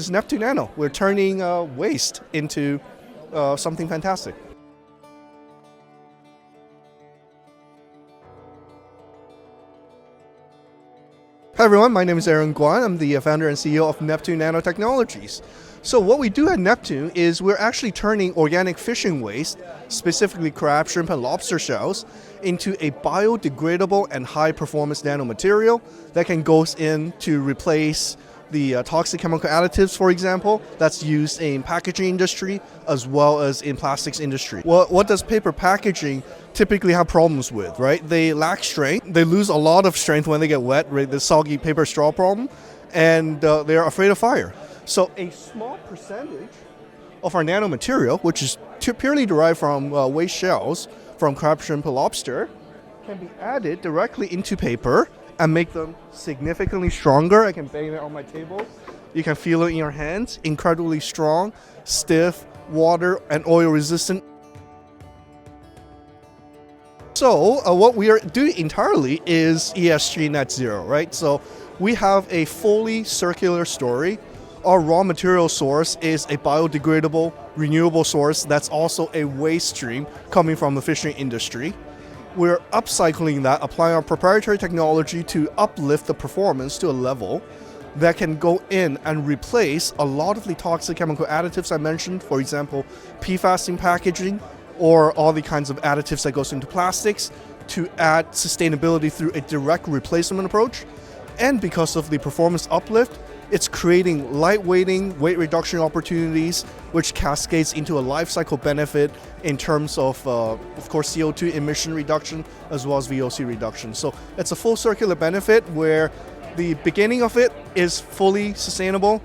is Neptune Nano. We're turning waste into something fantastic. Hi everyone, my name is Aaron Guan. I'm the founder and CEO of Neptune Nanotechnologies. So what we do at Neptune is we're actually turning organic fishing waste, specifically crab, shrimp, and lobster shells, into a biodegradable and high-performance nanomaterial that can go in to replace the toxic chemical additives, for example, that's used in packaging industry as well as in plastics industry. Well, what does paper packaging typically have problems with, right? They lack strength. They lose a lot of strength when they get wet, right? The soggy paper straw problem, and they're afraid of fire. So a small percentage of our nanomaterial, which is purely derived from waste shells from crab, shrimp, and lobster, can be added directly into paper and make them significantly stronger. I can bang it on my table. You can feel it in your hands. Incredibly strong, stiff, water and oil resistant. So what we are doing entirely is ESG net zero, right? So we have a fully circular story. Our raw material source is a biodegradable, renewable source that's also a waste stream coming from the fishing industry. We're upcycling that, applying our proprietary technology to uplift the performance to a level that can go in and replace a lot of the toxic chemical additives I mentioned, for example, PFAS in packaging, or all the kinds of additives that goes into plastics, to add sustainability through a direct replacement approach. And because of the performance uplift, it's creating lightweighting, weight reduction opportunities, which cascades into a life cycle benefit in terms of course, CO2 emission reduction as well as VOC reduction. So it's a full circular benefit where the beginning of it is fully sustainable.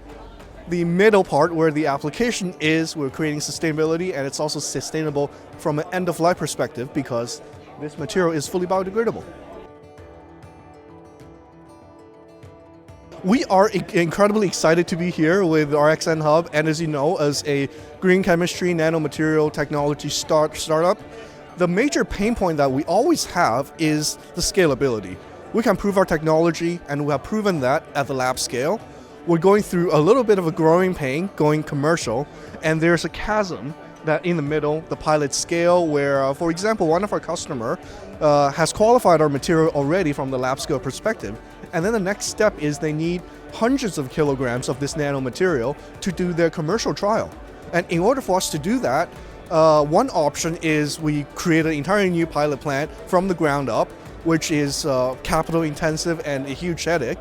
The middle part where the application is, we're creating sustainability, and it's also sustainable from an end-of-life perspective because this material is fully biodegradable. We are incredibly excited to be here with RXN Hub, and as you know, as a green chemistry nanomaterial technology startup, the major pain point that we always have is the scalability. We can prove our technology, and we have proven that at the lab scale. We're going through a little bit of a growing pain, going commercial, and there's a chasm that in the middle, the pilot scale, where, for example, one of our customer has qualified our material already from the lab scale perspective. And then the next step is they need hundreds of kilograms of this nanomaterial to do their commercial trial. And in order for us to do that, one option is we create an entirely new pilot plant from the ground up, which is capital intensive and a huge headache.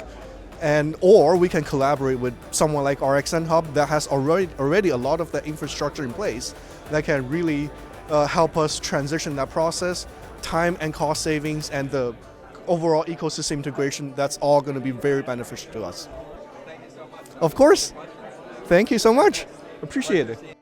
Or we can collaborate with someone like RXN Hub that has already a lot of the infrastructure in place that can really help us transition that process, time and cost savings, and the overall ecosystem integration. That's all going to be very beneficial to us. Of course. Thank you so much. Appreciate it.